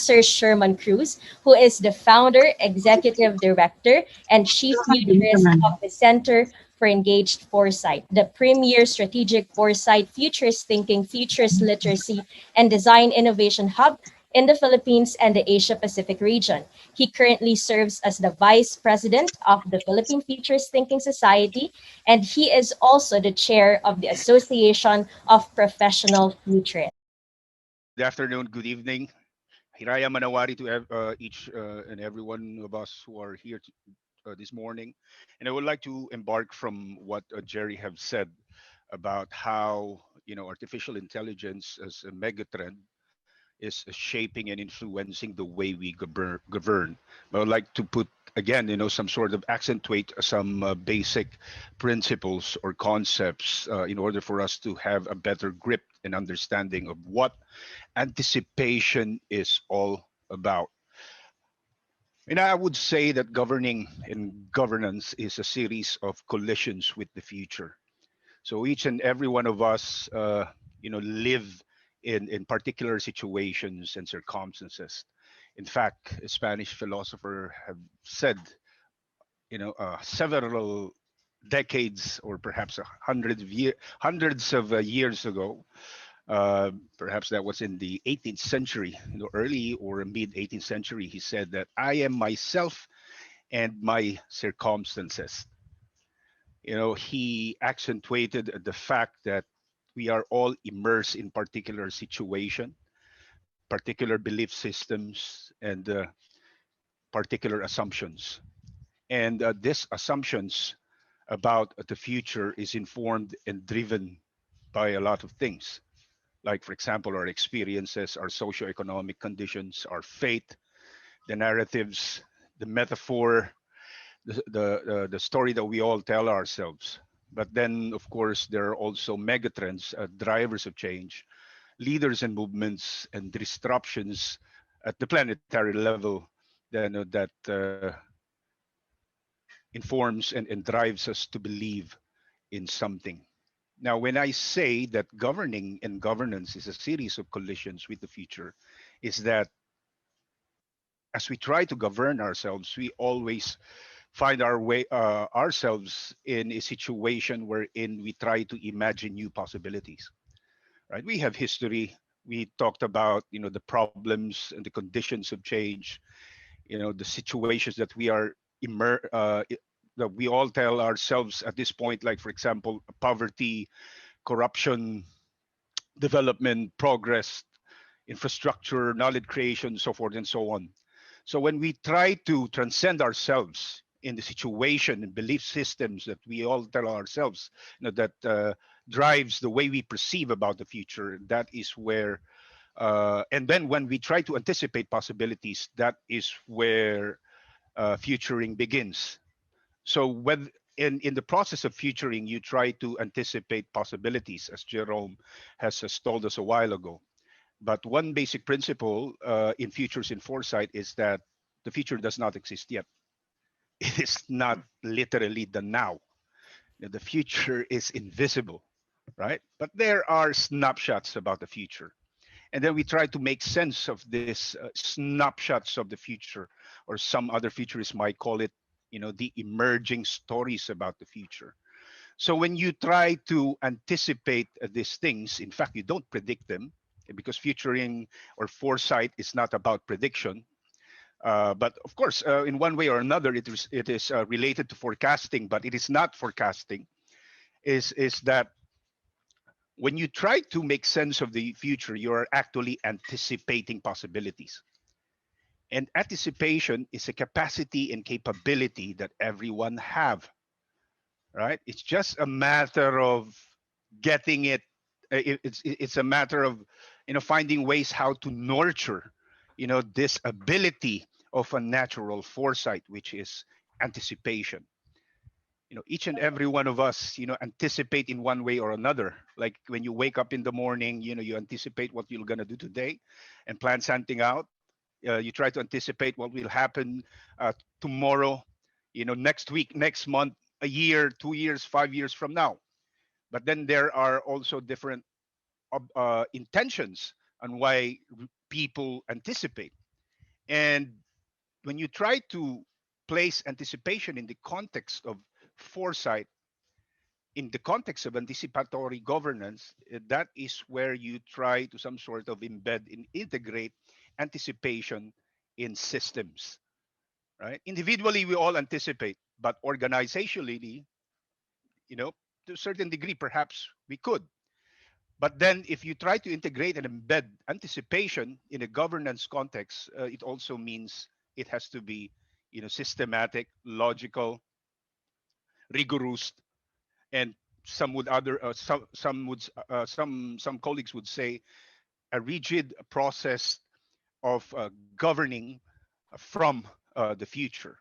Professor Shermon Cruz, who is the founder, executive director, and chief futurist of the Center for Engaged Foresight, the premier strategic foresight, futurist thinking, futurist literacy, and design innovation hub in the Philippines and the Asia Pacific region. He currently serves as the vice president of the Philippine Futures Thinking Society, and he is also the chair of the Association of Professional Futurists. Good afternoon, good evening. Hiraya Manawari to each and every one of us who are here this morning. And I would like to embark from what Jerry have said about how artificial intelligence as a megatrend is shaping and influencing the way we govern. But I'd like to put again, some sort of accentuate some basic principles or concepts in order for us to have a better grip and understanding of what anticipation is all about. And I would say that governing and governance is a series of collisions with the future. So each and every one of us, live in particular situations and circumstances. In fact, a Spanish philosopher have said, several decades or perhaps hundreds of years ago, perhaps that was in the 18th century, early or mid 18th century. He said that I am myself and my circumstances. He accentuated the fact that we are all immersed in particular situation, particular belief systems, and particular assumptions. And these assumptions about the future is informed and driven by a lot of things, like, for example, our experiences, our socioeconomic conditions, our faith, the narratives, the metaphor, the story that we all tell ourselves. But then, of course, there are also megatrends, drivers of change, leaders and movements, and disruptions at the planetary level that informs and drives us to believe in something. Now, when I say that governing and governance is a series of collisions with the future, is that as we try to govern ourselves, we always find our way ourselves in a situation wherein we try to imagine new possibilities. Right? We have history. We talked about the problems and the conditions of change. The situations that we are that we all tell ourselves at this point, like, for example, poverty, corruption, development, progress, infrastructure, knowledge creation, so forth and so on. So when we try to transcend ourselves in the situation and belief systems that we all tell ourselves, that drives the way we perceive about the future, that is where, and then when we try to anticipate possibilities, that is where futuring begins. So when in the process of futuring, you try to anticipate possibilities, as Jerome has told us a while ago. But one basic principle in futures in foresight is that the future does not exist yet. It is not literally the now. The future is invisible, right? But there are snapshots about the future. And then we try to make sense of this snapshots of the future, or some other futurists might call it, the emerging stories about the future. So when you try to anticipate these things, in fact, you don't predict them, because futuring or foresight is not about prediction. But of course, in one way or another, it is related to forecasting, but it is not forecasting. Is that when you try to make sense of the future, you are actually anticipating possibilities. And anticipation is a capacity and capability that everyone have, right? It's just a matter of getting it. It's a matter of finding ways how to nurture this ability of a natural foresight, which is anticipation. Each and every one of us anticipate in one way or another. Like when you wake up in the morning, you anticipate what you're going to do today and plan something out. You try to anticipate what will happen tomorrow, next week, next month, a year, 2 years, 5 years from now. But then there are also different intentions on why people anticipate. And when you try to place anticipation in the context of foresight, in the context of anticipatory governance, that is where you try to some sort of embed and integrate anticipation in systems, right? Individually, we all anticipate, but organizationally, you know, to a certain degree, perhaps we could. But then, if you try to integrate and embed anticipation in a governance context, it also means it has to be, systematic, logical, rigorous, and some would some colleagues would say a rigid process of governing from the future.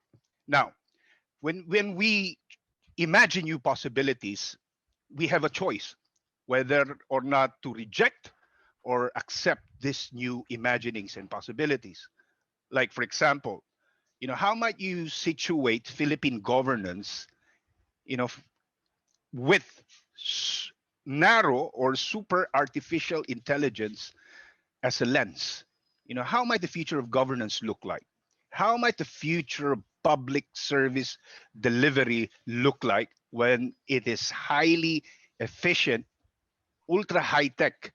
Now, when we imagine new possibilities, we have a choice whether or not to reject or accept these new imaginings and possibilities. Like, for example, how might you situate Philippine governance, you know, f- with s- narrow or super artificial intelligence as a lens? How might the future of governance look like? How might the future of public service delivery look like when it is highly efficient, ultra high tech,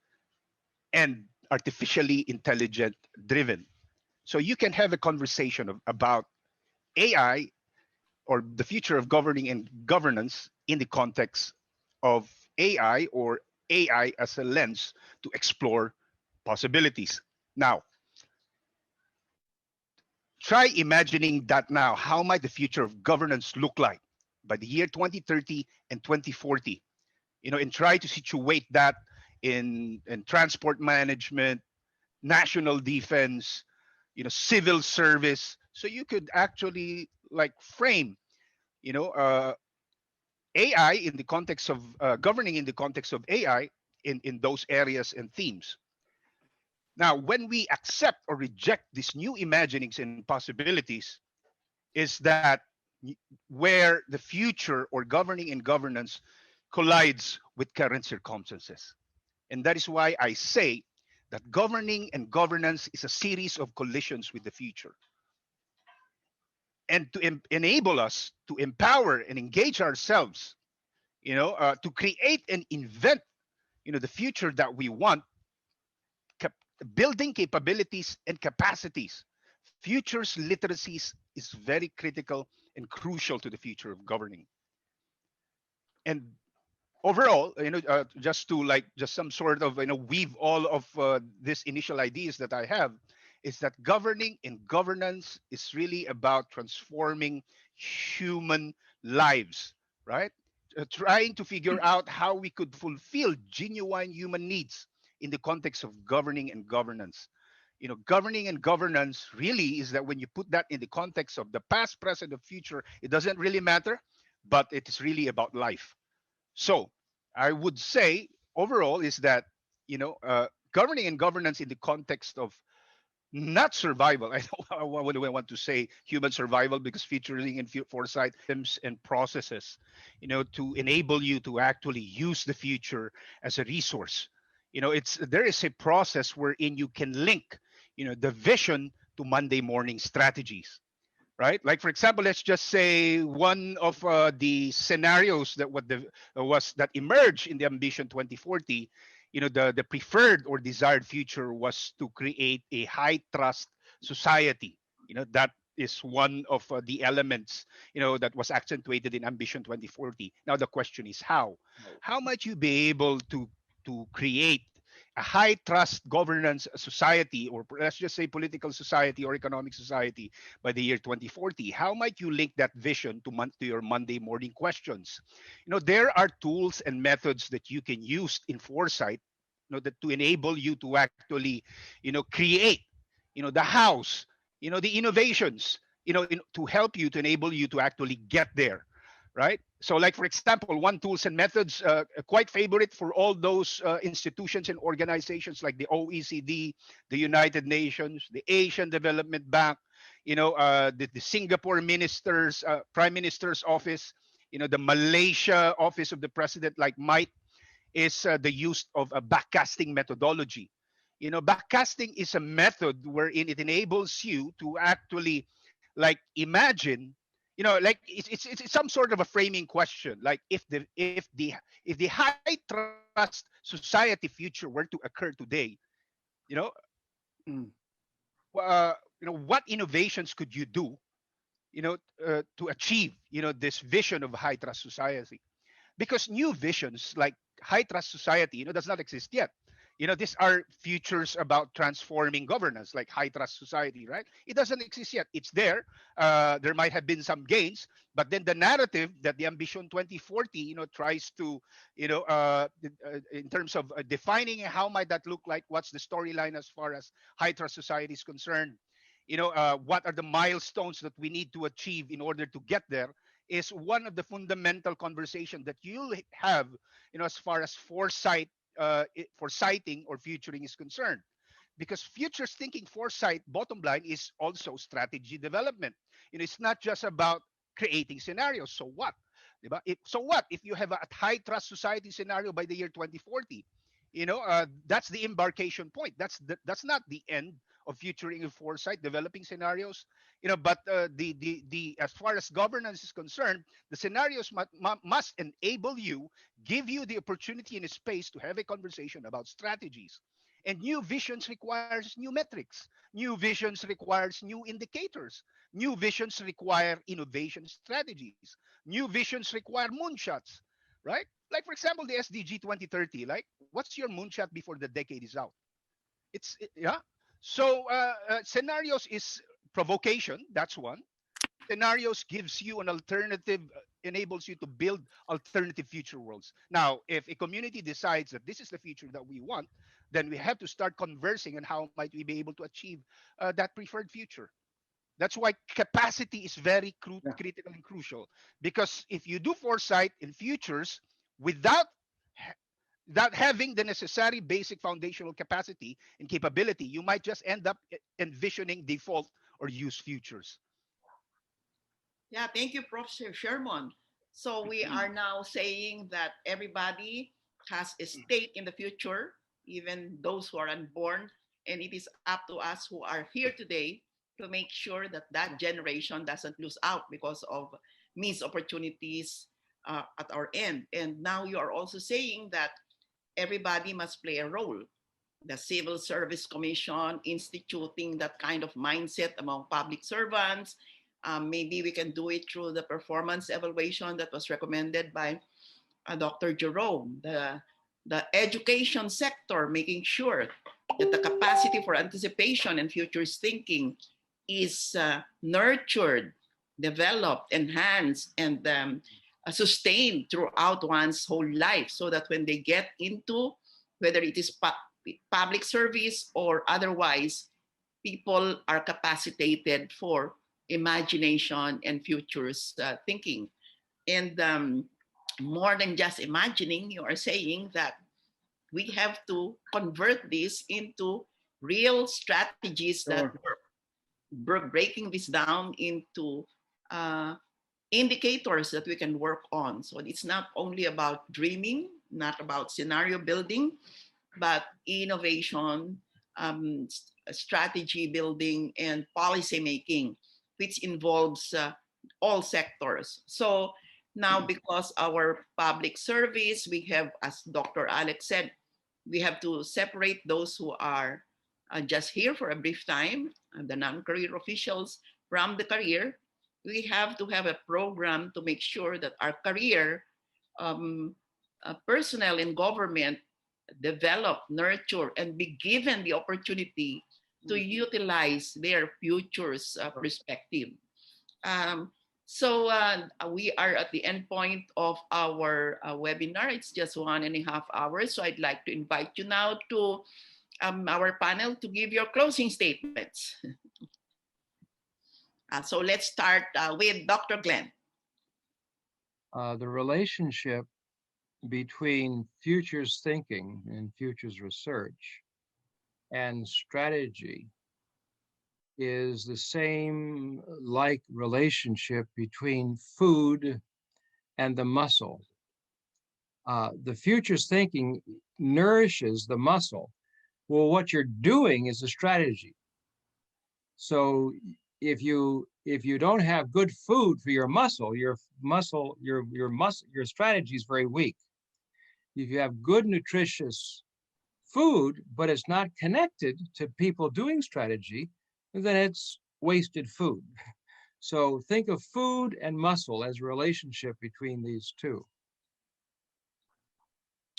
and artificially intelligent driven? So you can have a conversation about AI or the future of governing and governance in the context of AI, or AI as a lens to explore possibilities. Now, try imagining that now. How might the future of governance look like by the year 2030 and 2040? And try to situate that in transport management, national defense, civil service. So you could actually like frame, AI in the context of governing in the context of AI in those areas and themes. Now, when we accept or reject these new imaginings and possibilities, is that where the future or governing and governance collides with current circumstances. And that is why I say that governing and governance is a series of collisions with the future. And to enable us to empower and engage ourselves, to create and invent, the future that we want, cap- building capabilities and capacities. Futures literacies is very critical and crucial to the future of governing. And overall, just to like just some sort of weave all of these initial ideas that I have, is that governing and governance is really about transforming human lives, right? Trying to figure out how we could fulfill genuine human needs in the context of governing and governance. Governing and governance really is that when you put that in the context of the past, present, and future, it doesn't really matter, but it is really about life. So I would say overall is that governing and governance in the context of not survival. I don't what do I want to say human survival, because featuring in foresight systems and processes, to enable you to actually use the future as a resource. It's there is a process wherein you can link, the vision to Monday morning strategies, right? Like, for example, let's just say one of the scenarios that what the was that emerged in the Ambition 2040, the preferred or desired future was to create a high trust society. That is one of the elements, that was accentuated in Ambition 2040. Now the question is how might you be able to create a high trust governance society, or let's just say political society or economic society, by the year 2040? How might you link that vision to your Monday morning questions? There are tools and methods that you can use in foresight, that to enable you to actually, create, the house, the innovations, to help you, to enable you to actually get there, right? So, like, for example, one tools and methods, quite favorite for all those institutions and organizations like the OECD, the United Nations, the Asian Development Bank, the Singapore ministers, prime minister's office, the Malaysia office of the president, like might, is the use of a backcasting methodology. Backcasting is a method wherein it enables you to actually like imagine, like it's some sort of a framing question. Like if the high trust society future were to occur today, you know, Mm. what innovations could you do, you know, to achieve, this vision of high trust society? Because new visions like high trust society, does not exist yet. These are futures about transforming governance, like high trust society, right? It doesn't exist yet. It's there. There might have been some gains, but then the narrative that the Ambition 2040, tries to, in terms of defining how might that look like, what's the storyline as far as high trust society is concerned, what are the milestones that we need to achieve in order to get there, is one of the fundamental conversation that you'll have, as far as foresighting or futuring is concerned. Because futures thinking foresight, bottom line, is also strategy development. It's not just about creating scenarios. So what? Diba? So what if you have a high trust society scenario by the year 2040? That's the embarkation point. That's not the end of futuring and foresight, developing scenarios. But the as far as governance is concerned, the scenarios must enable you, give you the opportunity and a space to have a conversation about strategies. And new visions requires new metrics. New visions requires new indicators. New visions require innovation strategies. New visions require moonshots, right? Like for example, the SDG 2030. Like, what's your moonshot before the decade is out? Yeah. So scenarios is provocation. That's one. Scenarios gives you an alternative, enables you to build alternative future worlds. Now, if a community decides that this is the future that we want, then we have to start conversing on how might we be able to achieve that preferred future. That's why capacity is very Yeah. critical and crucial. Because if you do foresight in futures without without having the necessary basic foundational capacity and capability, you might just end up envisioning default or use futures. Yeah, thank you, Prof. Sherman. So we are now saying that everybody has a stake in the future, even those who are unborn, and it is up to us who are here today to make sure that that generation doesn't lose out because of missed opportunities at our end. And now you are also saying that everybody must play a role. The Civil Service Commission instituting that kind of mindset among public servants. Maybe we can do it through the performance evaluation that was recommended by Dr. Jerome. The education sector, making sure that the capacity for anticipation and futures thinking is nurtured, developed, enhanced, and sustained throughout one's whole life so that when they get into whether it is public service or otherwise, people are capacitated for imagination and futures thinking. And more than just imagining, you are saying that we have to convert this into real strategies that Sure. work, breaking this down into uh, indicators that we can work on. So it's not only about dreaming, not about scenario building, but innovation, strategy building, and policy making, which involves all sectors. So now, because our public service, we have, as Dr. Alex said, we have to separate those who are just here for a brief time, the non-career officials from the career. We have to have a program to make sure that our career um, personnel in government develop, nurture, and be given the opportunity to utilize their futures perspective. Um, so we are at the end point of our webinar. It's just 1.5 hours. So I'd like to invite you now to our panel to give your closing statements. So let's start with Dr. Glenn. The relationship between futures thinking and futures research and strategy is the same like relationship between food and the muscle. The futures thinking nourishes the muscle, Well, what you're doing is a strategy. So if you don't have good food for your strategy is very weak. If you have good nutritious food, but it's not connected to people doing strategy, then it's wasted food. So think of food and muscle as a relationship between these two.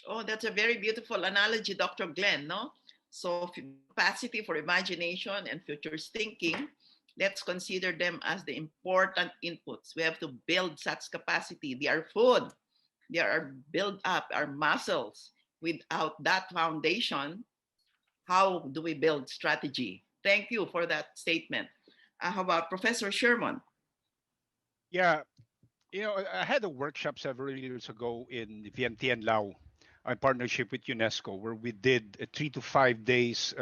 Oh, that's a very beautiful analogy, Dr. Glenn, no? So capacity for imagination and futures thinking, let's consider them as the important inputs. We have to build such capacity. They are food. They are build up our muscles. Without that foundation, how do we build strategy? Thank you for that statement. How about Professor Sherman? Yeah, I had a workshop several years ago in Vientiane, Lao, in partnership with UNESCO, where we did a 3 to 5 days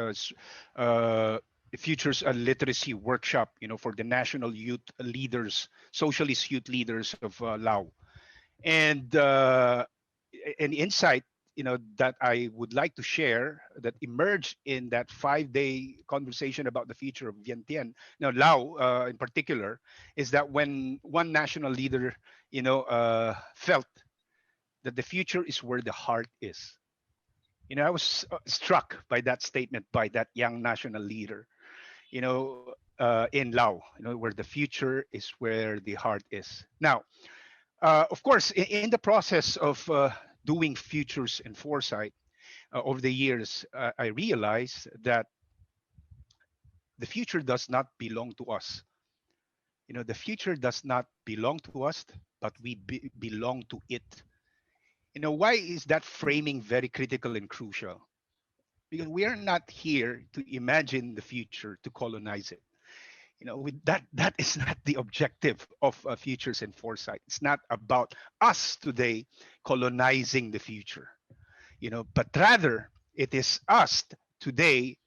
uh, futures and literacy workshop, for the national youth leaders, socialist youth leaders of Lao. And an insight, that I would like to share that emerged in that 5 day conversation about the future of Vientiane, now Lao in particular, is that when one national leader, felt that the future is where the heart is. I was struck by that statement by that young national leader, in Lao, where the future is where the heart is. Now, of course, in the process of doing futures and foresight over the years, I realized that the future does not belong to us. The future does not belong to us, but we belong to it. Why is that framing very critical and crucial? Because we are not here to imagine the future to colonize it. With that is not the objective of futures and foresight. It's not about us today colonizing the future, but rather it is us today,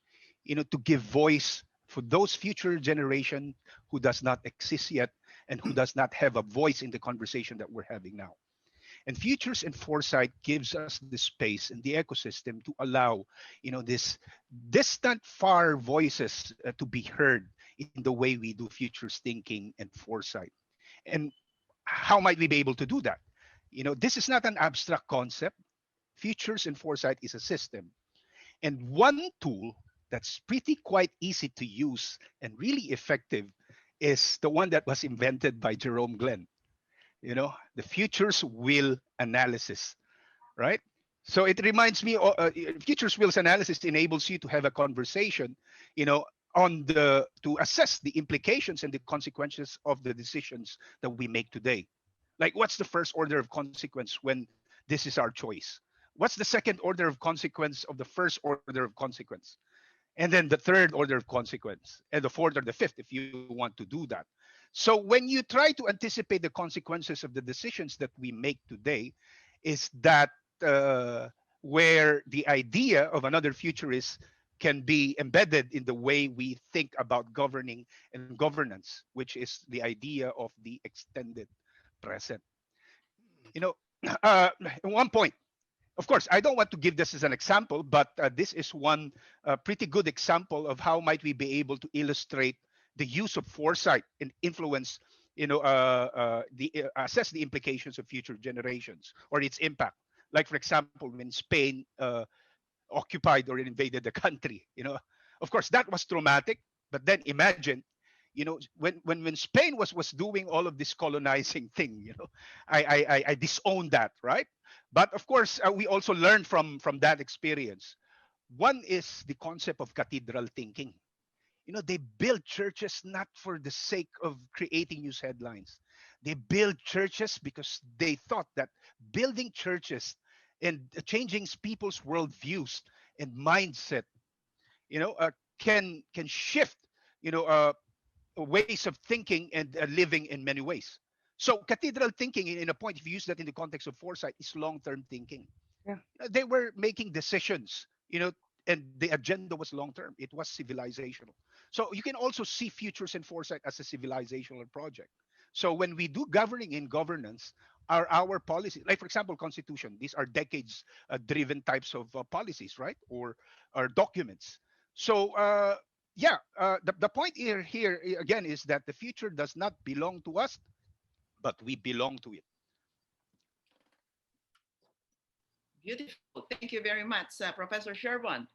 to give voice for those future generation who does not exist yet and who does not have a voice in the conversation that we're having now. And futures and foresight gives us the space and the ecosystem to allow, this distant far voices to be heard in the way we do futures thinking and foresight. And how might we be able to do that? This is not an abstract concept. Futures and foresight is a system. And one tool that's pretty quite easy to use and really effective is the one that was invented by Jerome Glenn, the futures will analysis, right? So it reminds me, futures wills analysis enables you to have a conversation, you know, to assess the implications and the consequences of the decisions that we make today. Like, what's the first order of consequence when this is our choice? What's the second order of consequence of the first order of consequence? And then the third order of consequence, and the fourth or the fifth, if you want to do that. So when you try to anticipate the consequences of the decisions that we make today, is that where the idea of another futurist can be embedded in the way we think about governing and governance, which is the idea of the extended present. You know, at one point, of course, I don't want to give this as an example, but this is one pretty good example of how might we be able to illustrate the use of foresight and influence, assess the implications of future generations or its impact. Like, for example, when Spain occupied or invaded the country, of course, that was traumatic. But then imagine, when Spain was doing all of this colonizing thing, I disowned that, right? But of course, we also learned from that experience. One is the concept of cathedral thinking. They build churches not for the sake of creating news headlines. They build churches because they thought that building churches and changing people's worldviews and mindset, can shift, you know, uh, ways of thinking and living in many ways. So cathedral thinking, in a point, if you use that in the context of foresight, is long-term thinking. Yeah. They were making decisions, and the agenda was long-term. It was civilizational. So you can also see futures and foresight as a civilizational project. So when we do governing in governance, are our policies. Like, for example, constitution. These are decades driven types of policies, right? Or documents. So yeah, the point here again is that the future does not belong to us, but we belong to it. Beautiful. Thank you very much, Professor Sherman.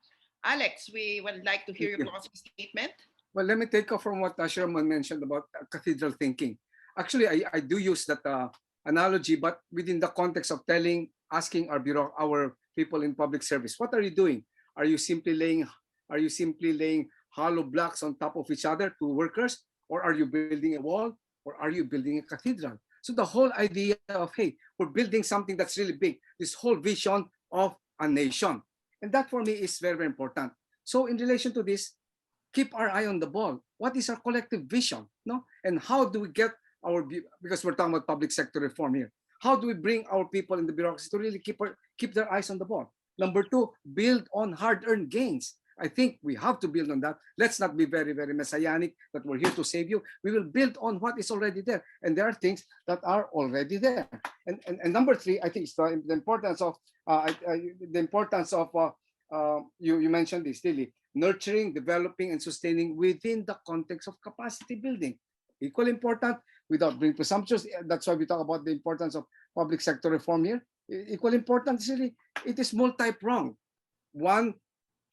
Alex, we would like to hear Thank your you. closing statement. Well, let me take off from what Sherman mentioned about cathedral thinking. Actually, I do use that analogy, but within the context of asking our people in public service, what are you doing? Are you simply laying hollow blocks on top of each other to workers, or are you building a wall, or are you building a cathedral? So the whole idea of, hey, we're building something that's really big, this whole vision of a nation, and that for me is very, very important. So in relation to this, keep our eye on the ball. What is our collective vision? No? And how do we get because we're talking about public sector reform here. How do we bring our people in the bureaucracy to really keep their eyes on the ball? Number two, build on hard-earned gains. I think we have to build on that. Let's not be very, very messianic that we're here to save you. We will build on what is already there. And there are things that are already there. And number three, I think it's the importance of you mentioned this, Lily, nurturing, developing, and sustaining within the context of capacity building. Equally important, without being presumptuous. That's why we talk about the importance of public sector reform here. Equally important, really, it is multi-pronged. One,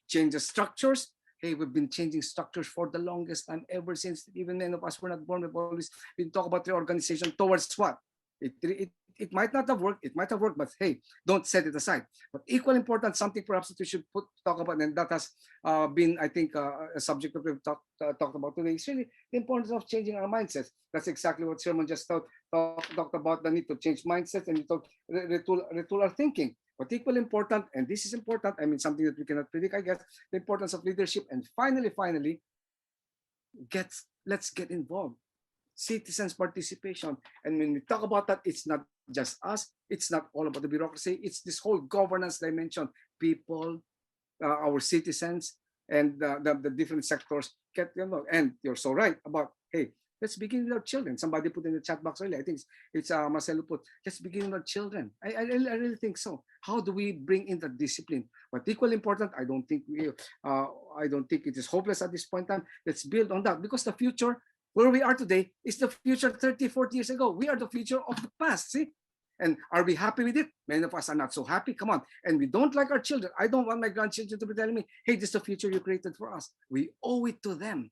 change the structures. Hey, we've been changing structures for the longest time, ever since even many of us were not born. We've always been talking about reorganization towards what? It might not have worked, it might have worked, but hey, don't set it aside. But equally important, something perhaps that we should talk about, and that has been, I think, a subject that we've talked about today, is really the importance of changing our mindsets. That's exactly what Sherman just talked about, the need to change mindsets and retool our thinking. But equally important, and this is important, I mean, something that we cannot predict, I guess, the importance of leadership. And finally, let's get involved. Citizens participation. And when we talk about that, it's not just us, it's not all about the bureaucracy, it's this whole governance dimension. People, our citizens, and the different sectors get involved. And you're so right about, hey, let's begin with our children. Somebody put in the chat box earlier, I think it's Marcelo put, let's begin with our children. I really think so. How do we bring in the discipline? But equally important, I don't think it is hopeless at this point in time. Let's build on that, because the future, where we are today, is the future 30, 40 years ago. We are the future of the past, see? And are we happy with it? Many of us are not so happy. Come on. And we don't like our children. I don't want my grandchildren to be telling me, hey, this is the future you created for us. We owe it to them.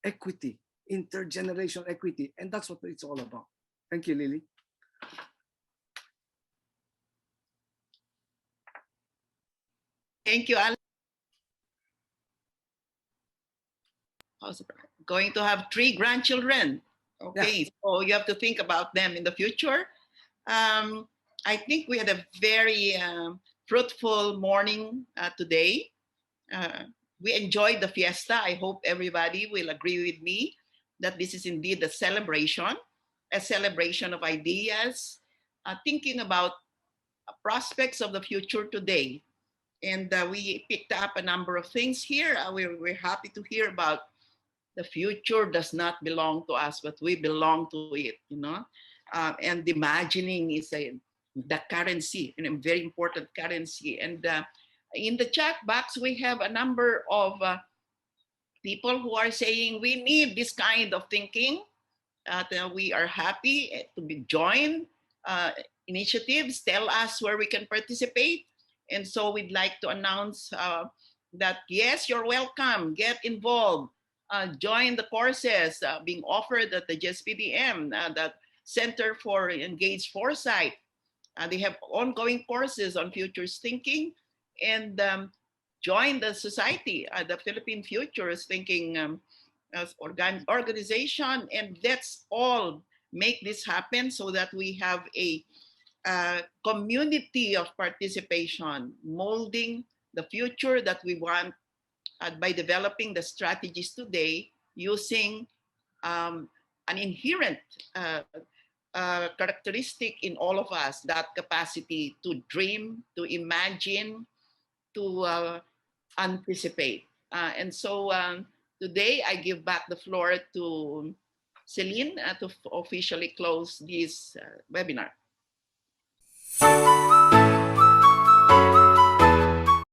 Equity, intergenerational equity. And that's what it's all about. Thank you, Lily. Thank you, Alex. Going to have 3 grandchildren. Okay, yeah. So you have to think about them in the future. I think we had a very fruitful morning today. We enjoyed the fiesta. I hope everybody will agree with me that this is indeed a celebration of ideas, thinking about prospects of the future today. And we picked up a number of things here. We're happy to hear about the future does not belong to us, but we belong to it, you know. And imagining is the currency, and a very important currency. And in the chat box, we have a number of people who are saying we need this kind of thinking. We are happy to be joined initiatives. Tell us where we can participate. And so we'd like to announce that, yes, you're welcome. Get involved. Join the courses being offered at the JSPDM, the Center for Engaged Foresight. They have ongoing courses on futures thinking, and join the society, the Philippine Futures Thinking organization, and let's all make this happen so that we have a community of participation, molding the future that we want by developing the strategies today using an inherent characteristic in all of us, that capacity to dream, to imagine, to anticipate. And so today I give back the floor to Celine to officially close this webinar.